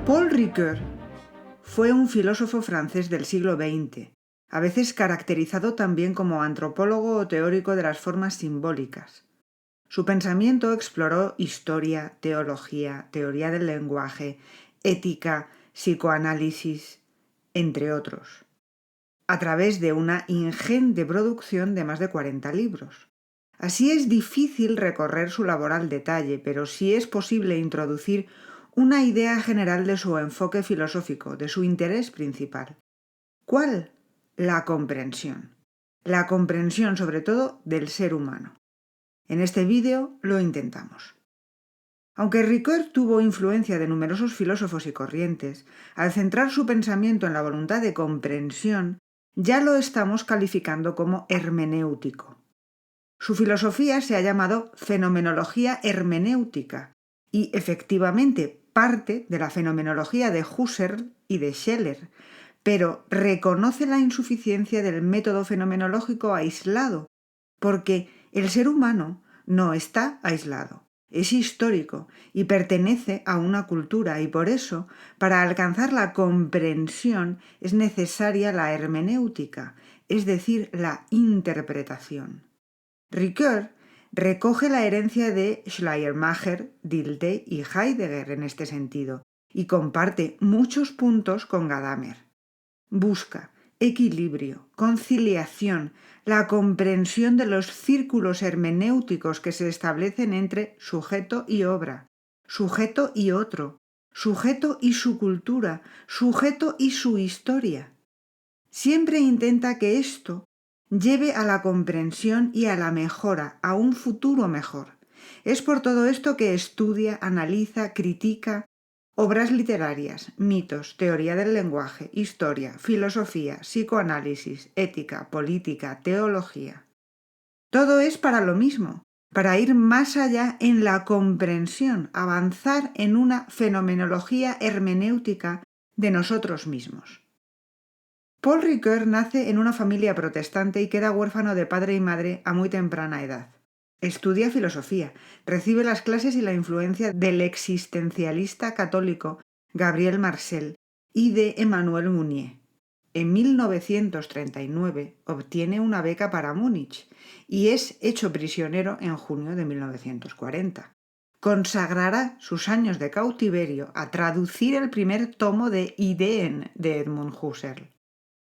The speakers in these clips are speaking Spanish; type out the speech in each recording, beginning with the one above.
Paul Ricoeur fue un filósofo francés del siglo XX, a veces caracterizado también como antropólogo o teórico de las formas simbólicas. Su pensamiento exploró historia, teología, teoría del lenguaje, ética, psicoanálisis, entre otros, a través de una ingente producción de más de 40 libros. Así es difícil recorrer su labor al detalle, pero sí es posible introducir una idea general de su enfoque filosófico, de su interés principal. ¿Cuál? La comprensión. La comprensión, sobre todo, del ser humano. En este vídeo lo intentamos. Aunque Ricoeur tuvo influencia de numerosos filósofos y corrientes, al centrar su pensamiento en la voluntad de comprensión, ya lo estamos calificando como hermenéutico. Su filosofía se ha llamado fenomenología hermenéutica y, efectivamente, parte de la fenomenología de Husserl y de Scheler, pero reconoce la insuficiencia del método fenomenológico aislado, porque el ser humano no está aislado, es histórico y pertenece a una cultura, y por eso, para alcanzar la comprensión, es necesaria la hermenéutica, es decir, la interpretación. Ricoeur recoge la herencia de Schleiermacher, Dilthey y Heidegger en este sentido, y comparte muchos puntos con Gadamer. Busca equilibrio, conciliación, la comprensión de los círculos hermenéuticos que se establecen entre sujeto y obra, sujeto y otro, sujeto y su cultura, sujeto y su historia. Siempre intenta que esto lleve a la comprensión y a la mejora, a un futuro mejor. Es por todo esto que estudia, analiza, critica obras literarias, mitos, teoría del lenguaje, historia, filosofía, psicoanálisis, ética, política, teología. Todo es para lo mismo, para ir más allá en la comprensión, avanzar en una fenomenología hermenéutica de nosotros mismos. Paul Ricoeur nace en una familia protestante y queda huérfano de padre y madre a muy temprana edad. Estudia filosofía, recibe las clases y la influencia del existencialista católico Gabriel Marcel y de Emmanuel Mounier. En 1939 obtiene una beca para Múnich y es hecho prisionero en junio de 1940. Consagrará sus años de cautiverio a traducir el primer tomo de Ideen de Edmund Husserl.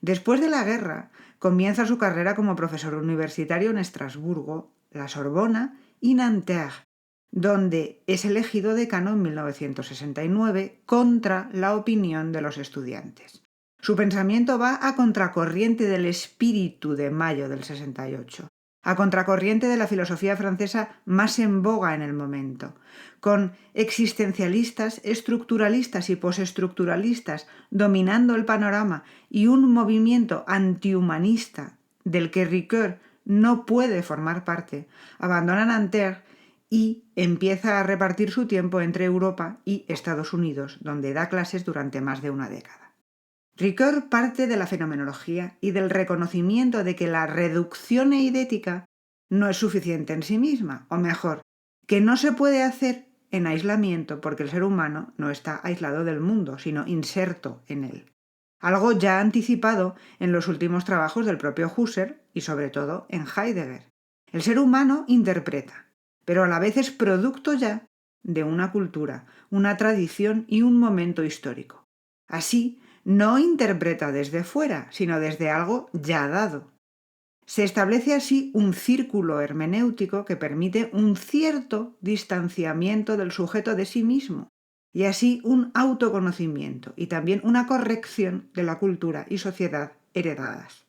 Después de la guerra, comienza su carrera como profesor universitario en Estrasburgo, la Sorbona y Nanterre, donde es elegido decano en 1969 contra la opinión de los estudiantes. Su pensamiento va a contracorriente del espíritu de mayo del 68, a contracorriente de la filosofía francesa más en boga en el momento, con existencialistas, estructuralistas y postestructuralistas dominando el panorama y un movimiento antihumanista del que Ricoeur no puede formar parte, abandona Nanterre y empieza a repartir su tiempo entre Europa y Estados Unidos, donde da clases durante más de una década. Ricoeur parte de la fenomenología y del reconocimiento de que la reducción eidética no es suficiente en sí misma, o mejor, que no se puede hacer en aislamiento porque el ser humano no está aislado del mundo, sino inserto en él. Algo ya anticipado en los últimos trabajos del propio Husserl y sobre todo en Heidegger. El ser humano interpreta, pero a la vez es producto ya de una cultura, una tradición y un momento histórico. Así, no interpreta desde fuera, sino desde algo ya dado. Se establece así un círculo hermenéutico que permite un cierto distanciamiento del sujeto de sí mismo y así un autoconocimiento y también una corrección de la cultura y sociedad heredadas.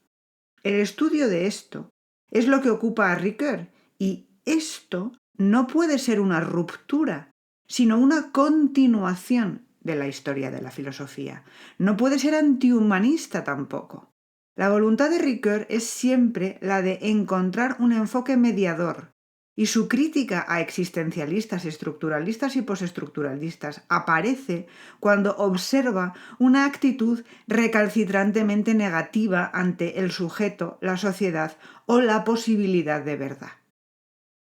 El estudio de esto es lo que ocupa a Ricoeur y esto no puede ser una ruptura, sino una continuación de la historia de la filosofía. No puede ser antihumanista tampoco. La voluntad de Ricoeur es siempre la de encontrar un enfoque mediador, y su crítica a existencialistas, estructuralistas y postestructuralistas aparece cuando observa una actitud recalcitrantemente negativa ante el sujeto, la sociedad o la posibilidad de verdad.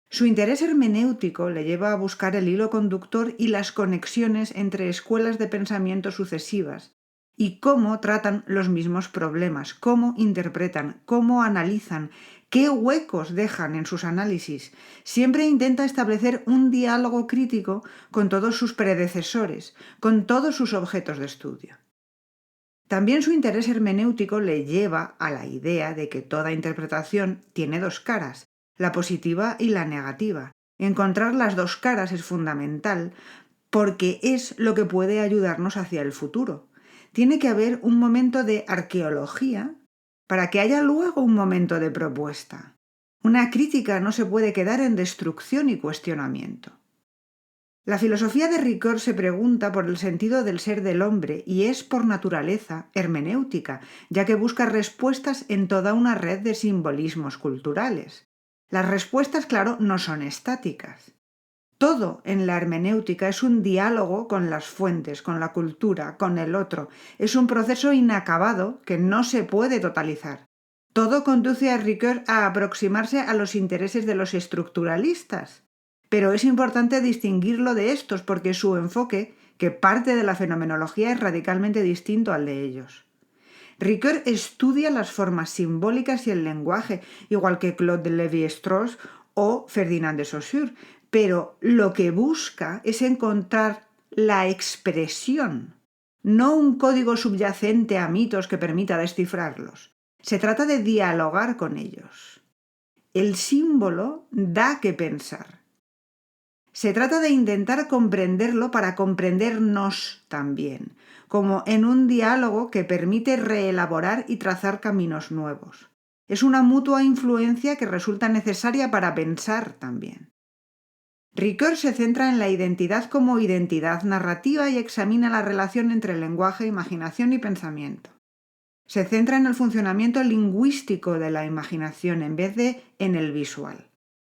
Su interés hermenéutico le lleva a buscar el hilo conductor y las conexiones entre escuelas de pensamiento sucesivas y cómo tratan los mismos problemas, cómo interpretan, cómo analizan, qué huecos dejan en sus análisis. Siempre intenta establecer un diálogo crítico con todos sus predecesores, con todos sus objetos de estudio. También su interés hermenéutico le lleva a la idea de que toda interpretación tiene dos caras, la positiva y la negativa. Encontrar las dos caras es fundamental porque es lo que puede ayudarnos hacia el futuro. Tiene que haber un momento de arqueología para que haya luego un momento de propuesta. Una crítica no se puede quedar en destrucción y cuestionamiento. La filosofía de Ricoeur se pregunta por el sentido del ser del hombre y es por naturaleza hermenéutica, ya que busca respuestas en toda una red de simbolismos culturales. Las respuestas, claro, no son estáticas. Todo en la hermenéutica es un diálogo con las fuentes, con la cultura, con el otro. Es un proceso inacabado que no se puede totalizar. Todo conduce a Ricoeur a aproximarse a los intereses de los estructuralistas. Pero es importante distinguirlo de estos porque su enfoque, que parte de la fenomenología, es radicalmente distinto al de ellos. Ricoeur estudia las formas simbólicas y el lenguaje, igual que Claude Lévi-Strauss o Ferdinand de Saussure, pero lo que busca es encontrar la expresión, no un código subyacente a mitos que permita descifrarlos. Se trata de dialogar con ellos. El símbolo da que pensar. Se trata de intentar comprenderlo para comprendernos también, como en un diálogo que permite reelaborar y trazar caminos nuevos. Es una mutua influencia que resulta necesaria para pensar también. Ricoeur se centra en la identidad como identidad narrativa y examina la relación entre lenguaje, imaginación y pensamiento. Se centra en el funcionamiento lingüístico de la imaginación en vez de en el visual.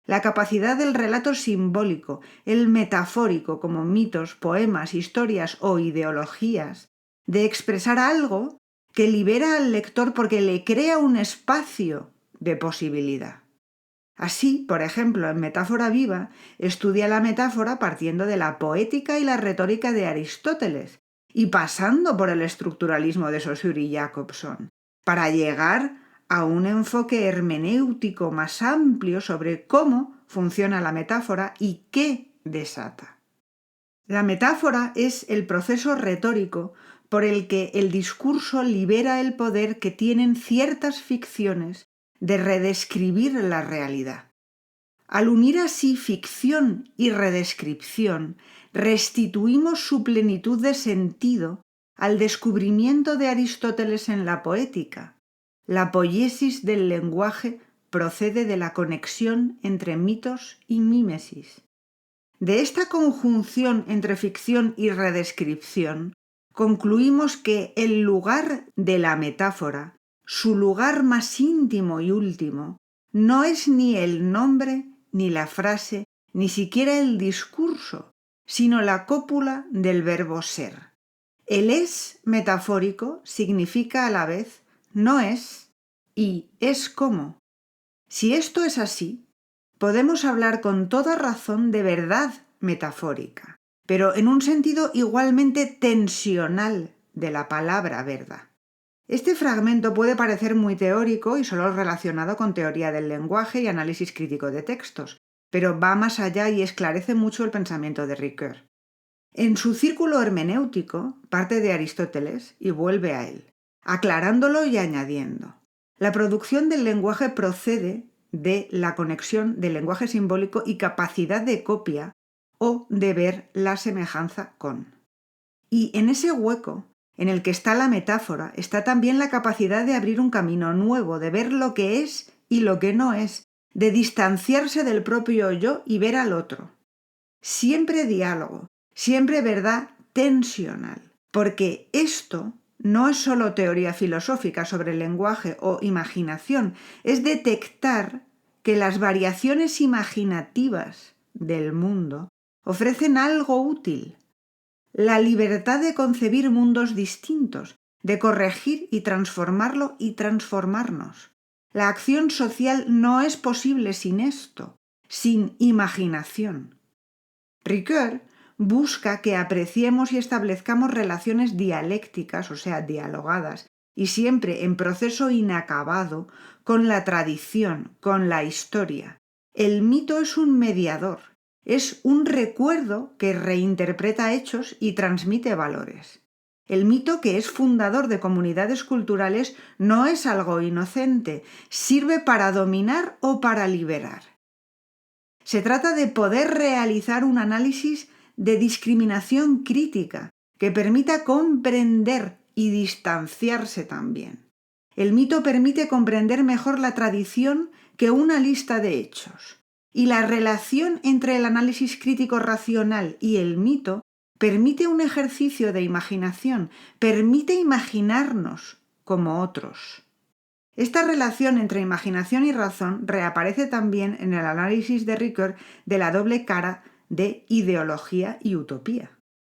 La capacidad del relato simbólico, el metafórico como mitos, poemas, historias o ideologías, de expresar algo que libera al lector porque le crea un espacio de posibilidad. Así, por ejemplo, en Metáfora Viva, estudia la metáfora partiendo de la poética y la retórica de Aristóteles y pasando por el estructuralismo de Saussure y Jacobson, para llegar a un enfoque hermenéutico más amplio sobre cómo funciona la metáfora y qué desata. La metáfora es el proceso retórico por el que el discurso libera el poder que tienen ciertas ficciones de redescribir la realidad. Al unir así ficción y redescripción, restituimos su plenitud de sentido al descubrimiento de Aristóteles en la poética. La poiesis del lenguaje procede de la conexión entre mitos y mímesis. De esta conjunción entre ficción y redescripción, concluimos que el lugar de la metáfora, su lugar más íntimo y último, no es ni el nombre, ni la frase, ni siquiera el discurso, sino la cópula del verbo ser. El es metafórico significa a la vez no es y es como. Si esto es así, podemos hablar con toda razón de verdad metafórica, pero en un sentido igualmente tensional de la palabra verdad. Este fragmento puede parecer muy teórico y solo relacionado con teoría del lenguaje y análisis crítico de textos, pero va más allá y esclarece mucho el pensamiento de Ricoeur. En su círculo hermenéutico parte de Aristóteles y vuelve a él, aclarándolo y añadiendo. La producción del lenguaje procede de la conexión del lenguaje simbólico y capacidad de copia o de ver la semejanza con. Y en ese hueco, en el que está la metáfora, está también la capacidad de abrir un camino nuevo, de ver lo que es y lo que no es, de distanciarse del propio yo y ver al otro. Siempre diálogo, siempre verdad tensional, porque esto no es solo teoría filosófica sobre el lenguaje o imaginación, es detectar que las variaciones imaginativas del mundo ofrecen algo útil, la libertad de concebir mundos distintos, de corregir y transformarlo y transformarnos. La acción social no es posible sin esto. sin imaginación. Ricoeur busca que apreciemos y establezcamos relaciones dialécticas, o sea, dialogadas, y siempre en proceso inacabado, con la tradición, con la historia. El mito es un mediador, es un recuerdo que reinterpreta hechos y transmite valores. El mito, que es fundador de comunidades culturales, no es algo inocente, sirve para dominar o para liberar. Se trata de poder realizar un análisis de discriminación crítica que permita comprender y distanciarse también. El mito permite comprender mejor la tradición que una lista de hechos. Y la relación entre el análisis crítico racional y el mito permite un ejercicio de imaginación, permite imaginarnos como otros. Esta relación entre imaginación y razón reaparece también en el análisis de Ricoeur de la doble cara de ideología y utopía.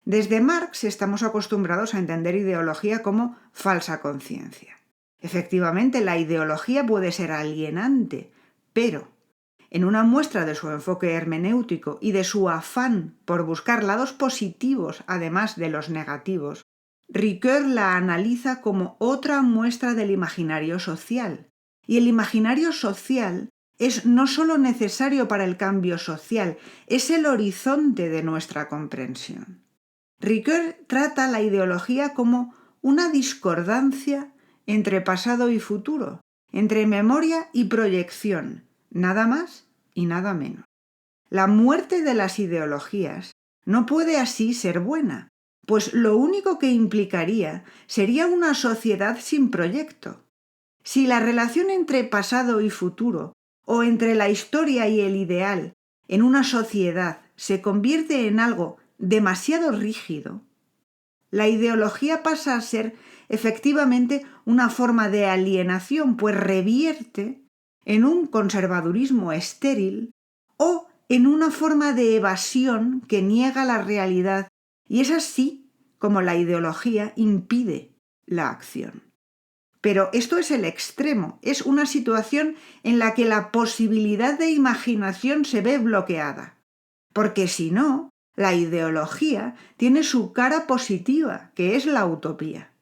Desde Marx estamos acostumbrados a entender ideología como falsa conciencia. Efectivamente, la ideología puede ser alienante, pero en una muestra de su enfoque hermenéutico y de su afán por buscar lados positivos además de los negativos, Ricoeur la analiza como otra muestra del imaginario social. Y el imaginario social es no solo necesario para el cambio social, es el horizonte de nuestra comprensión. Ricoeur trata la ideología como una discordancia entre pasado y futuro, entre memoria y proyección, nada más y nada menos. La muerte de las ideologías no puede así ser buena, pues lo único que implicaría sería una sociedad sin proyecto. Si la relación entre pasado y futuro, o entre la historia y el ideal, en una sociedad se convierte en algo demasiado rígido, la ideología pasa a ser efectivamente una forma de alienación, pues revierte en un conservadurismo estéril o en una forma de evasión que niega la realidad, y es así como la ideología impide la acción. Pero esto es el extremo, es una situación en la que la posibilidad de imaginación se ve bloqueada, porque si no, la ideología tiene su cara positiva, que es la utopía.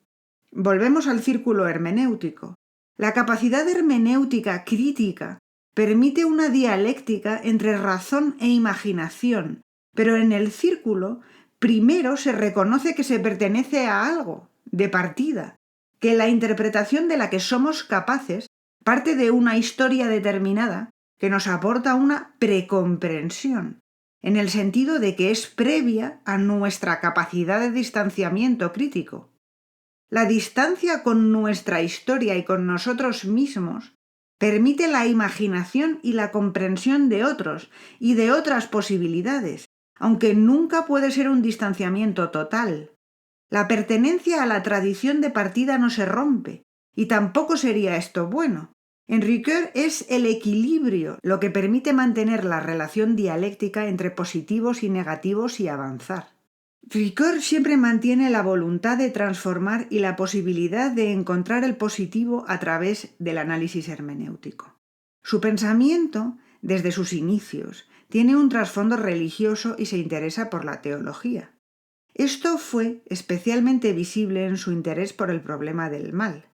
Volvemos al círculo hermenéutico. La capacidad hermenéutica crítica permite una dialéctica entre razón e imaginación, pero en el círculo primero se reconoce que se pertenece a algo, de partida, que la interpretación de la que somos capaces parte de una historia determinada que nos aporta una precomprensión, en el sentido de que es previa a nuestra capacidad de distanciamiento crítico. La distancia con nuestra historia y con nosotros mismos permite la imaginación y la comprensión de otros y de otras posibilidades, aunque nunca puede ser un distanciamiento total. La pertenencia a la tradición de partida no se rompe, y tampoco sería esto bueno. En Ricoeur es el equilibrio lo que permite mantener la relación dialéctica entre positivos y negativos y avanzar. Ricoeur siempre mantiene la voluntad de transformar y la posibilidad de encontrar el positivo a través del análisis hermenéutico. Su pensamiento, desde sus inicios, tiene un trasfondo religioso y se interesa por la teología. Esto fue especialmente visible en su interés por el problema del mal.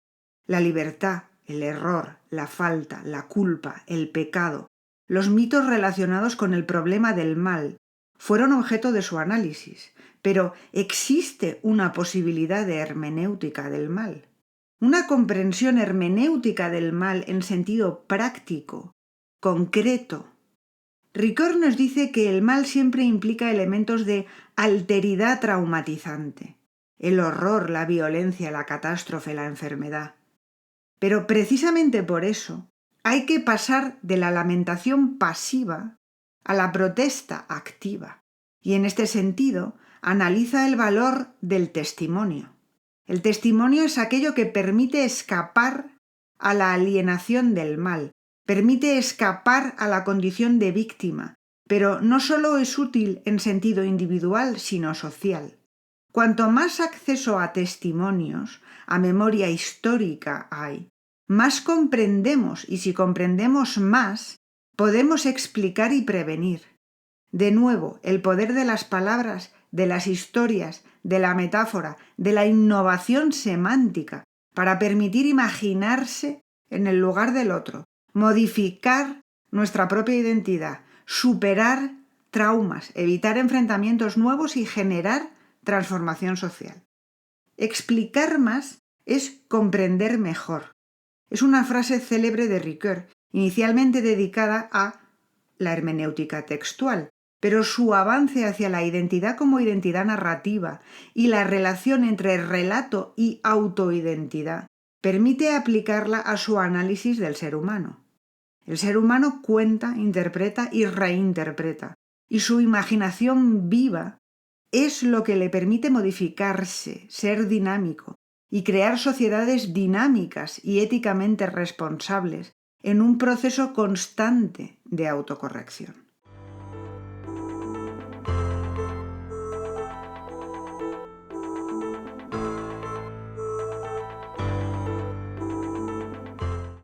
La libertad, el error, la falta, la culpa, el pecado, los mitos relacionados con el problema del mal fueron objeto de su análisis, pero existe una posibilidad de hermenéutica del mal, una comprensión hermenéutica del mal en sentido práctico, concreto. Ricoeur nos dice que el mal siempre implica elementos de alteridad traumatizante, el horror, la violencia, la catástrofe, la enfermedad. Pero precisamente por eso hay que pasar de la lamentación pasiva a la protesta activa. Y en este sentido, analiza el valor del testimonio. El testimonio es aquello que permite escapar a la alienación del mal, permite escapar a la condición de víctima, pero no solo es útil en sentido individual, sino social. Cuanto más acceso a testimonios, a memoria histórica hay, más comprendemos, y si comprendemos más, Podemos explicar y prevenir. De nuevo, el poder de las palabras, de las historias, de la metáfora, de la innovación semántica, para permitir imaginarse en el lugar del otro, modificar nuestra propia identidad, superar traumas, evitar enfrentamientos nuevos y generar transformación social. Explicar más es comprender mejor. Es una frase célebre de Ricoeur, inicialmente dedicada a la hermenéutica textual, pero su avance hacia la identidad como identidad narrativa y la relación entre relato y autoidentidad permite aplicarla a su análisis del ser humano. El ser humano cuenta, interpreta y reinterpreta, y su imaginación viva es lo que le permite modificarse, ser dinámico y crear sociedades dinámicas y éticamente responsables en un proceso constante de autocorrección.